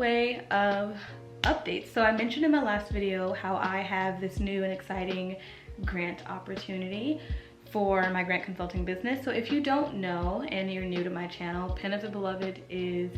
way of updates. So I mentioned in my last video how I have this new and exciting grant opportunity for my grant consulting business. So if you don't know and you're new to my channel, Pen of the Beloved is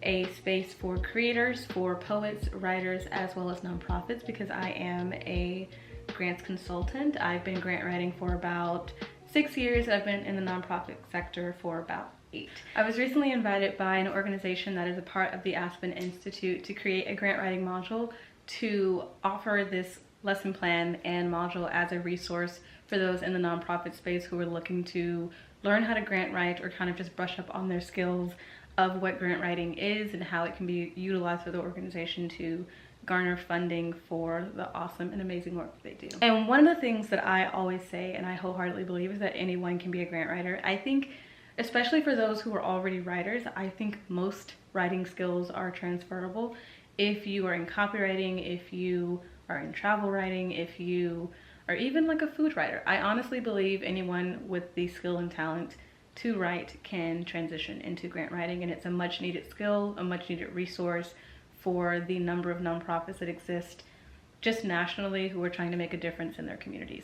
a space for creators, for poets, writers, as well as nonprofits, because I am a grants consultant. I've been grant writing for about 6 years. I've been in the nonprofit sector for about 8. I was recently invited by an organization that is a part of the Aspen Institute to create a grant writing module to offer this lesson plan and module as a resource for those in the nonprofit space who are looking to learn how to grant write or kind of just brush up on their skills of what grant writing is and how it can be utilized for the organization to garner funding for the awesome and amazing work that they do. And one of the things that I always say, and I wholeheartedly believe, is that anyone can be a grant writer. I think, especially for those who are already writers, I think most writing skills are transferable. If you are in copywriting, if you are in travel writing, if you are even like a food writer, I honestly believe anyone with the skill and talent to write can transition into grant writing, and it's a much needed skill, a much needed resource for the number of nonprofits that exist just nationally who are trying to make a difference in their communities.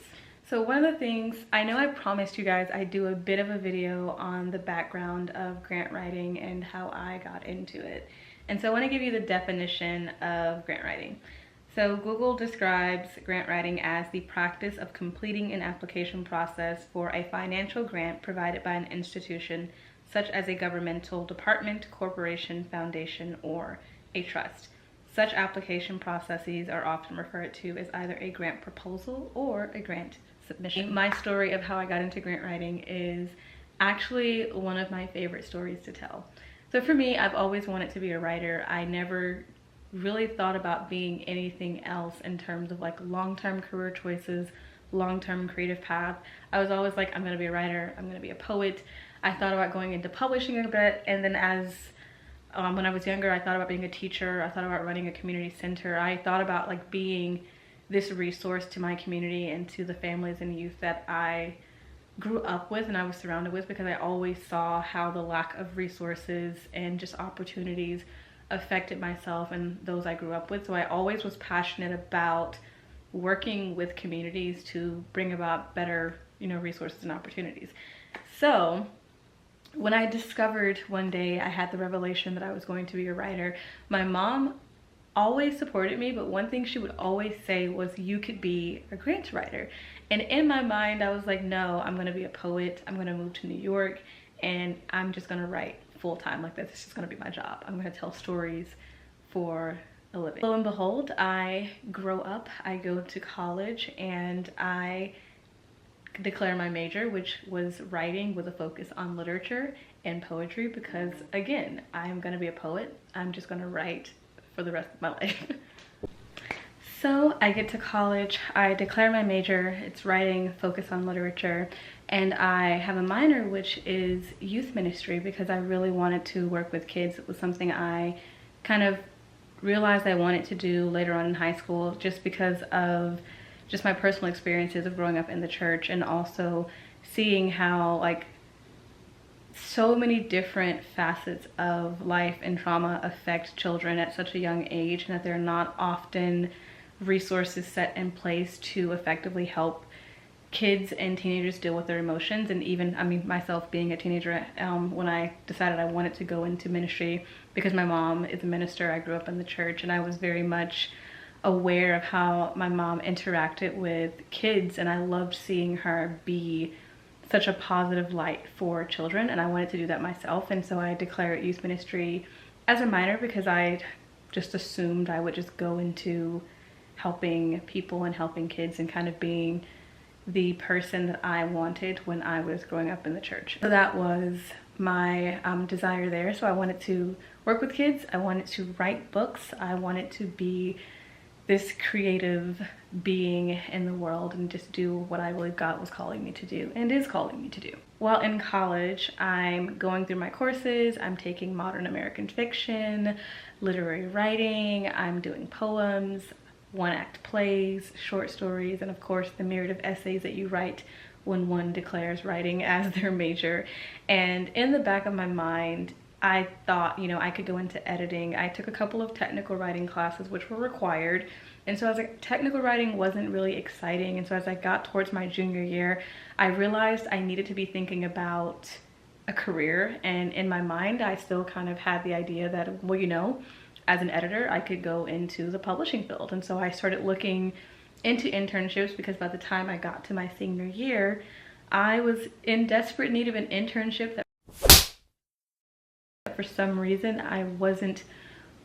So one of the things, I know I promised you guys I'd do a bit of a video on the background of grant writing and how I got into it. And so I want to give you the definition of grant writing. So Google describes grant writing as the practice of completing an application process for a financial grant provided by an institution such as a governmental department, corporation, foundation, or a trust. Such application processes are often referred to as either a grant proposal or a grant submission. My story of how I got into grant writing is actually one of my favorite stories to tell. So for me, I've always wanted to be a writer. I never really thought about being anything else in terms of like long-term career choices, long-term creative path. I was always like, I'm gonna be a writer, I'm gonna be a poet. I thought about going into publishing a bit, and then when I was younger, I thought about being a teacher. I thought about running a community center. I thought about like being this resource to my community and to the families and youth that I grew up with and I was surrounded with, because I always saw how the lack of resources and just opportunities affected myself and those I grew up with. So I always was passionate about working with communities to bring about better, resources and opportunities. So when I discovered one day, I had the revelation that I was going to be a writer, my mom always supported me, but one thing she would always say was, you could be a grant writer. And in my mind, I was like, no, I'm gonna be a poet. I'm gonna move to New York and I'm just gonna write full time. Like, this is just gonna be my job. I'm gonna tell stories for a living. Lo and behold, I grow up, I go to college, and I declare my major, which was writing with a focus on literature and poetry, because again, I'm gonna be a poet. I'm just gonna write for the rest of my life. So I get to college, I declare my major, it's writing, focus on literature, and I have a minor which is youth ministry, because I really wanted to work with kids. It was something I kind of realized I wanted to do later on in high school, just because of just my personal experiences of growing up in the church, and also seeing how like so many different facets of life and trauma affect children at such a young age, and that there are not often resources set in place to effectively help kids and teenagers deal with their emotions. And even, I mean, myself being a teenager, when I decided I wanted to go into ministry, because my mom is a minister, I grew up in the church, and I was very much aware of how my mom interacted with kids, and I loved seeing her be such a positive light for children, and I wanted to do that myself. And so I declared youth ministry as a minor, because I just assumed I would just go into helping people and helping kids and kind of being the person that I wanted when I was growing up in the church. So that was my desire there. So I wanted to work with kids, I wanted to write books, I wanted to be this creative being in the world and just do what I believe God was calling me to do and is calling me to do. While in college, I'm going through my courses, I'm taking modern American fiction, literary writing, I'm doing poems, one-act plays, short stories, and of course the myriad of essays that you write when one declares writing as their major. And in the back of my mind, I thought, you know, I could go into editing. I took a couple of technical writing classes, which were required. And so I was like, technical writing wasn't really exciting. And so as I got towards my junior year, I realized I needed to be thinking about a career. And in my mind, I still kind of had the idea that, well, you know, as an editor, I could go into the publishing field. And so I started looking into internships, because by the time I got to my senior year, I was in desperate need of an internship that for some reason I wasn't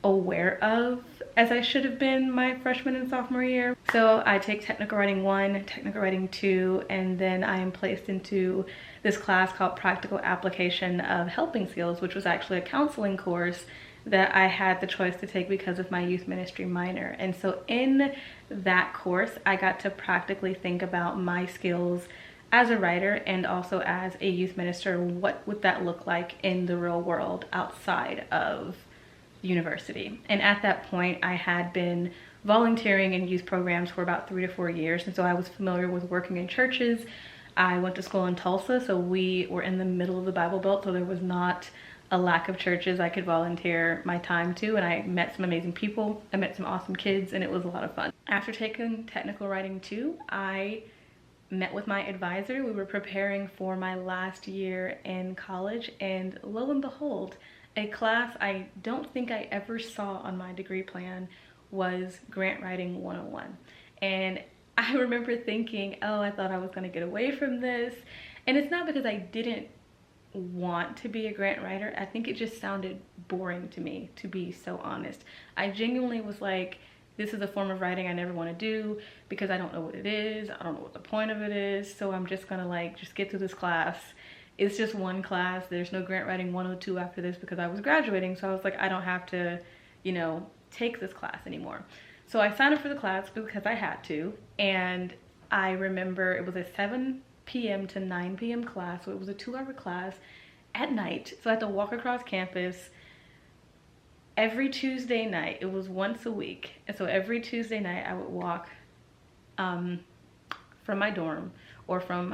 aware of as I should have been my freshman and sophomore year. So I take technical writing 1, technical writing 2, and then I am placed into this class called Practical Application of Helping Skills, which was actually a counseling course that I had the choice to take because of my youth ministry minor. And so in that course, I got to practically think about my skills as a writer and also as a youth minister. What would that look like in the real world outside of university? And at that point, I had been volunteering in youth programs for about 3 to 4 years. And so I was familiar with working in churches. I went to school in Tulsa, so we were in the middle of the Bible Belt, so there was not a lack of churches I could volunteer my time to, and I met some amazing people. I met some awesome kids, and it was a lot of fun. After taking technical writing 2, I met with my advisor. We were preparing for my last year in college, and lo and behold, a class I don't think I ever saw on my degree plan was Grant Writing 101. And I remember thinking, oh, I thought I was gonna get away from this. And it's not because I didn't want to be a grant writer. I think it just sounded boring to me, to be so honest. I genuinely was like, this is a form of writing I never want to do because I don't know what it is. I don't know what the point of it is. So I'm just gonna like just get through this class. It's just one class. There's no Grant Writing 102 after this because I was graduating. So I was like, I don't have to, you know, take this class anymore. So I signed up for the class because I had to. And I remember it was a 7 p.m. to 9 p.m. class. So it was a 2-hour class at night. So I had to walk across campus every Tuesday night. It was once a week. And so every Tuesday night I would walk from my dorm or from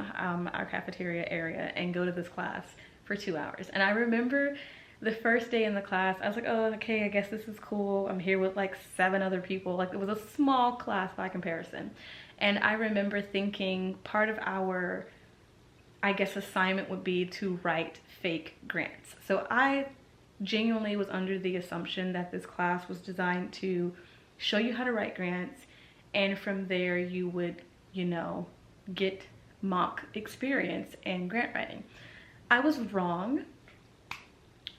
our cafeteria area and go to this class for 2 hours. And I remember the first day in the class, I was like, oh, okay, I guess this is cool. I'm here with like 7 other people. Like, it was a small class by comparison. And I remember thinking part of our, I guess, assignment would be to write fake grants. So I genuinely was under the assumption that this class was designed to show you how to write grants, and from there you would, you know, get mock experience in grant writing. I was wrong.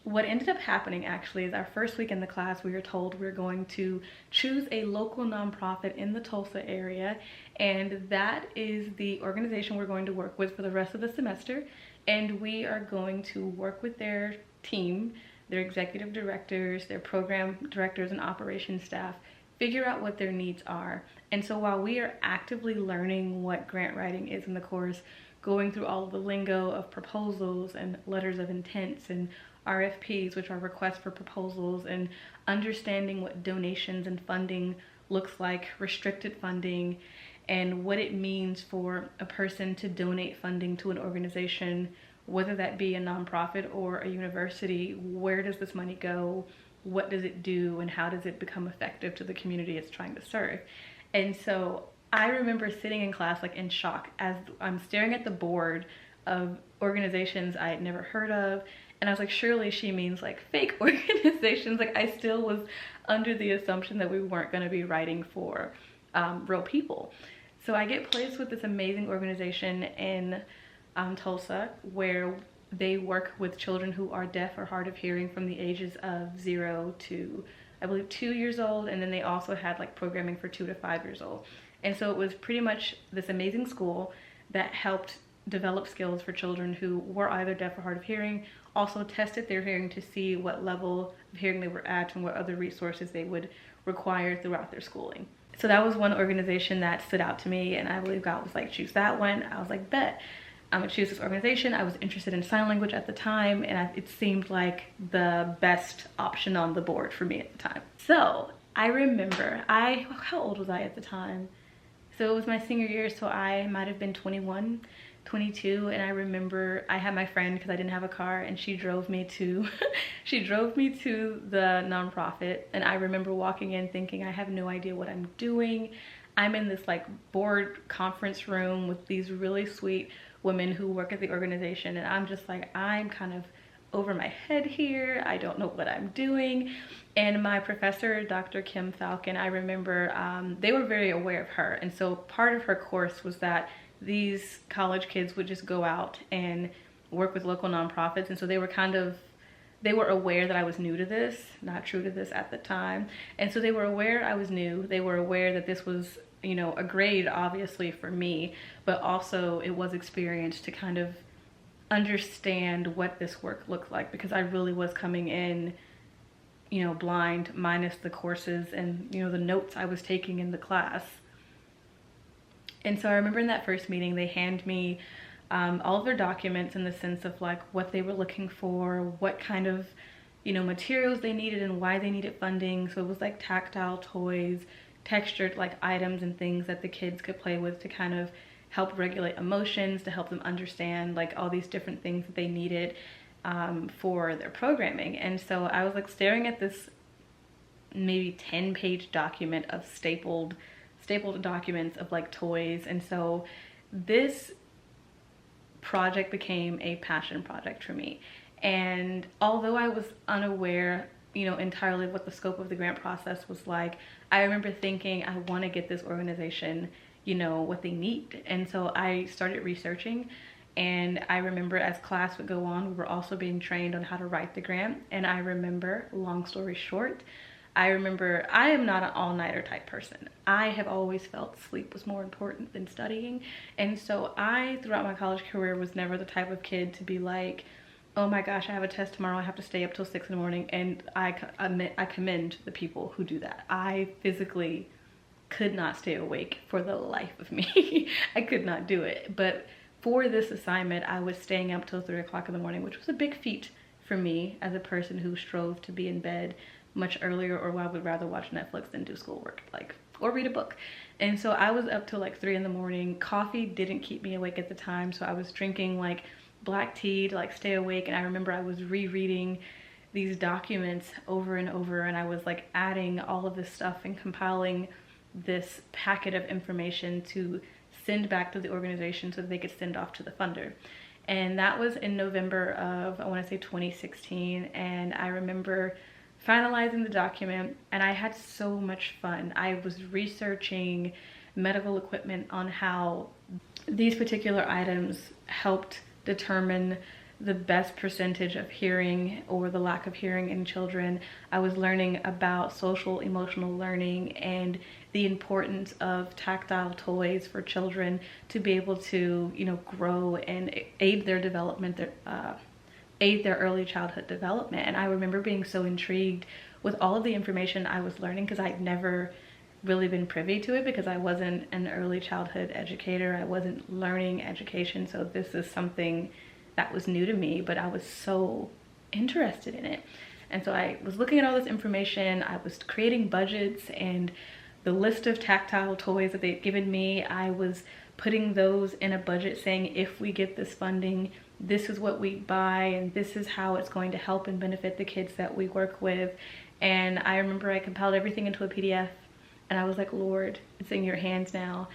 What ended up happening actually is our first week in the class, we were told we were going to choose a local nonprofit in the Tulsa area, and that is the organization we're going to work with for the rest of the semester. And we are going to work with their team, their executive directors, their program directors and operations staff, figure out what their needs are. And so while we are actively learning what grant writing is in the course, going through all of the lingo of proposals and letters of intents and RFPs, which are requests for proposals, and understanding what donations and funding looks like, restricted funding, and what it means for a person to donate funding to an organization, whether that be a nonprofit or a university. Where does this money go? What does it do? And how does it become effective to the community it's trying to serve? And so I remember sitting in class like in shock as I'm staring at the board of organizations I had never heard of. And I was like, surely she means like fake organizations. Like, I still was under the assumption that we weren't going to be writing for real people. So I get placed with this amazing organization in Tulsa, where they work with children who are deaf or hard of hearing from the ages of 0 to, I believe, 2 years old. And then they also had like programming for 2 to 5 years old. And so it was pretty much this amazing school that helped develop skills for children who were either deaf or hard of hearing, also tested their hearing to see what level of hearing they were at and what other resources they would require throughout their schooling. So that was one organization that stood out to me, and I believe God was like, choose that one. I was like, bet, I'm gonna choose this organization. I was interested in sign language at the time, and it seemed like the best option on the board for me at the time. So I remember, how old was I at the time? So it was my senior year, so I might have been 21, 22, and I remember I had my friend, because I didn't have a car, and she drove me to she drove me to the nonprofit. And I remember walking in thinking, I have no idea what I'm doing. I'm in this like board conference room with these really sweet women who work at the organization, and I'm just like, I'm kind of over my head here. I don't know what I'm doing. And my professor, Dr. Kim Falcon, I remember they were very aware of her. And so part of her course was that these college kids would just go out and work with local nonprofits. And so they were aware that I was new to this, not true to this at the time. And so they were aware I was new. They were aware that this was, you know, a grade obviously for me, but also it was experience to kind of understand what this work looked like, because I really was coming in, you know, blind, minus the courses and, you know, the notes I was taking in the class. And so I remember in that first meeting, they hand me all of their documents in the sense of like what they were looking for, what kind of, you know, materials they needed and why they needed funding. So it was like tactile toys, textured like items and things that the kids could play with to kind of help regulate emotions, to help them understand like all these different things that they needed for their programming. And so I was like staring at this maybe 10-page document of stapled documents of like toys. And so this project became a passion project for me. And although I was unaware, you know, entirely what the scope of the grant process was like, I remember thinking, I want to get this organization, you know, what they need. And so I started researching, and I remember as class would go on, we were also being trained on how to write the grant. And I remember, long story short, I remember I am not an all-nighter type person. I have always felt sleep was more important than studying. And so I, throughout my college career, was never the type of kid to be like, oh my gosh, I have a test tomorrow, I have to stay up till 6 in the morning. And I commend the people who do that. I physically could not stay awake for the life of me. I could not do it. But for this assignment, I was staying up till 3 o'clock in the morning, which was a big feat for me as a person who strove to be in bed much earlier, or I would rather watch Netflix than do schoolwork, like, or read a book. And so I was up till like 3 in the morning. Coffee didn't keep me awake at the time, so I was drinking like black tea to like stay awake. And I remember I was rereading these documents over and over, and I was like adding all of this stuff and compiling this packet of information to send back to the organization so that they could send off to the funder. And that was in November of, I want to say 2016. And I remember finalizing the document, and I had so much fun. I was researching medical equipment on how these particular items helped determine the best percentage of hearing or the lack of hearing in children. I was learning about social emotional learning and the importance of tactile toys for children to be able to, you know, grow and aid their development, aid their early childhood development. And I remember being so intrigued with all of the information I was learning, because I'd never really been privy to it because I wasn't an early childhood educator. I wasn't learning education. So this is something that was new to me, but I was so interested in it. And so I was looking at all this information. I was creating budgets, and the list of tactile toys that they'd given me, I was putting those in a budget saying, if we get this funding, this is what we buy, and this is how it's going to help and benefit the kids that we work with. And I remember I compiled everything into a PDF, and I was like, Lord, it's in your hands now.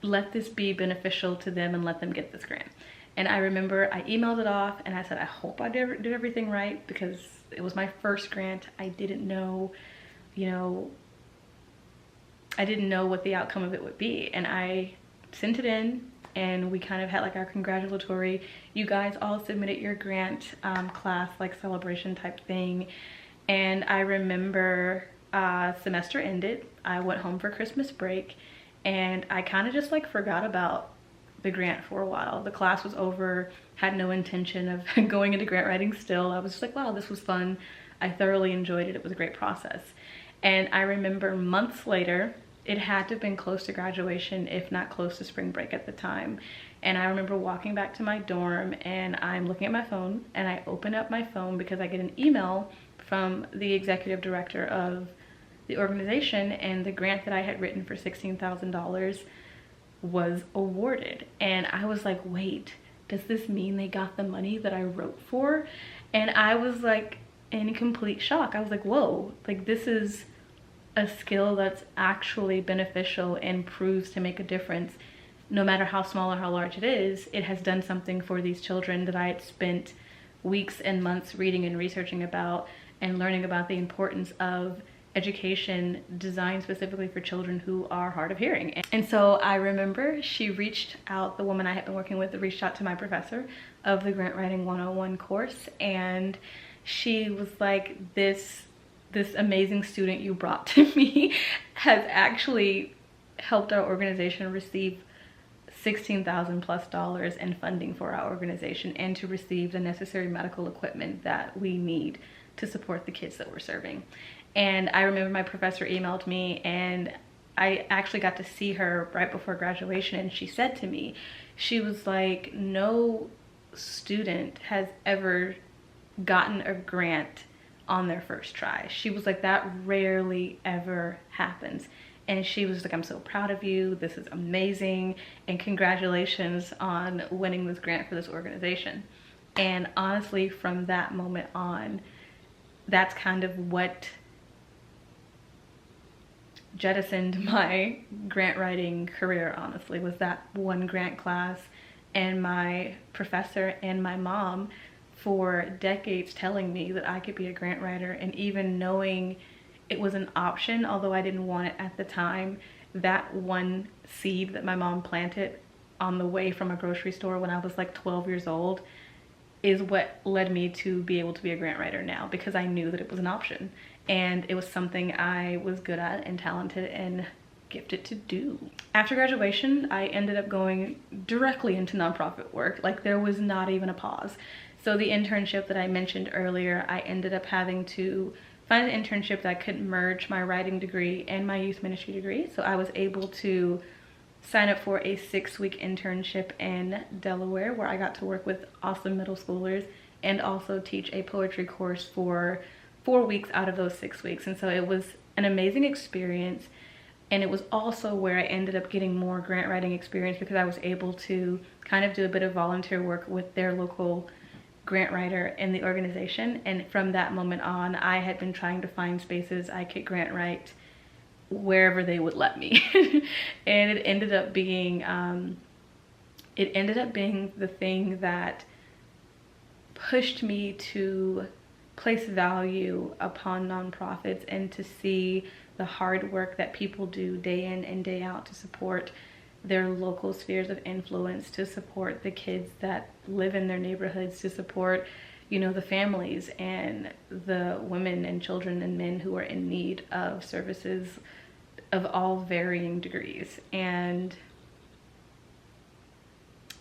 Let this be beneficial to them and let them get this grant. And I remember I emailed it off, and I said, I hope I did everything right, because it was my first grant. I didn't know, you know, I didn't know what the outcome of it would be. And I sent it in, and we kind of had like our congratulatory, you guys all submitted your grant class, like celebration type thing. And I remember semester ended, I went home for Christmas break, and I kind of just like forgot about the grant for a while. The class was over, had no intention of going into grant writing still. I was just like, wow, this was fun. I thoroughly enjoyed it. It was a great process. And I remember months later, it had to have been close to graduation, if not close to spring break at the time. And I remember walking back to my dorm, and I'm looking at my phone, and I open up my phone because I get an email from the executive director of the organization, and the grant that I had written for $16,000 was awarded. And I was like, wait, does this mean they got the money that I wrote for? And I was like in complete shock. I was like, whoa, like this is a skill that's actually beneficial and proves to make a difference. No matter how small or how large it is, it has done something for these children that I had spent weeks and months reading and researching about and learning about the importance of education designed specifically for children who are hard of hearing. And so I remember she reached out, the woman I had been working with reached out to my professor of the Grant Writing 101 course, and she was like, this amazing student you brought to me has actually helped our organization receive $16,000 plus in funding for our organization and to receive the necessary medical equipment that we need to support the kids that we're serving. And I remember my professor emailed me, and I actually got to see her right before graduation, and she said to me, she was like, no student has ever gotten a grant on their first try. She was like, that rarely ever happens. And she was like, I'm so proud of you. This is amazing. And congratulations on winning this grant for this organization. And honestly, from that moment on, that's kind of what jettisoned my grant writing career, honestly, was that one grant class and my professor and my mom for decades telling me that I could be a grant writer, and even knowing it was an option, although I didn't want it at the time. That one seed that my mom planted on the way from a grocery store when I was like 12 years old is what led me to be able to be a grant writer now, because I knew that it was an option and it was something I was good at and talented and gifted to do. After graduation, I ended up going directly into nonprofit work. Like, there was not even a pause. So the internship that I mentioned earlier, I ended up having to find an internship that could merge my writing degree and my youth ministry degree. So I was able to sign up for a 6-week internship in Delaware, where I got to work with awesome middle schoolers and also teach a poetry course for 4 weeks out of those 6 weeks. And so it was an amazing experience. And it was also where I ended up getting more grant writing experience, because I was able to kind of do a bit of volunteer work with their local grant writer in the organization. And from that moment on, I had been trying to find spaces I could grant write wherever they would let me. And it ended up being the thing that pushed me to place value upon nonprofits and to see the hard work that people do day in and day out to support their local spheres of influence, to support the kids that live in their neighborhoods, to support, you know, the families and the women and children and men who are in need of services of all varying degrees. And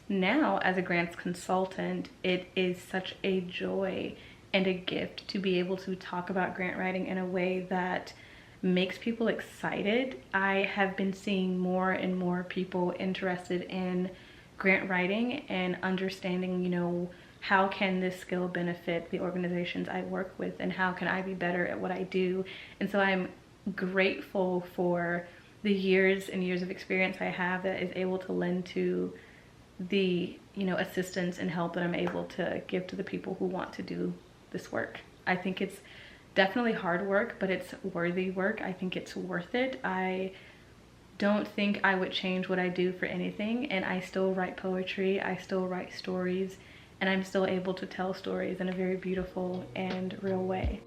now, as a grants consultant, it is such a joy and a gift to be able to talk about grant writing in a way that makes people excited. I have been seeing more and more people interested in grant writing and understanding, you know, how can this skill benefit the organizations I work with, and how can I be better at what I do. And so I'm grateful for the years and years of experience I have that is able to lend to the, you know, assistance and help that I'm able to give to the people who want to do this work. I think it's definitely hard work, but it's worthy work. I think it's worth it. I don't think I would change what I do for anything, and I still write poetry, I still write stories, and I'm still able to tell stories in a very beautiful and real way.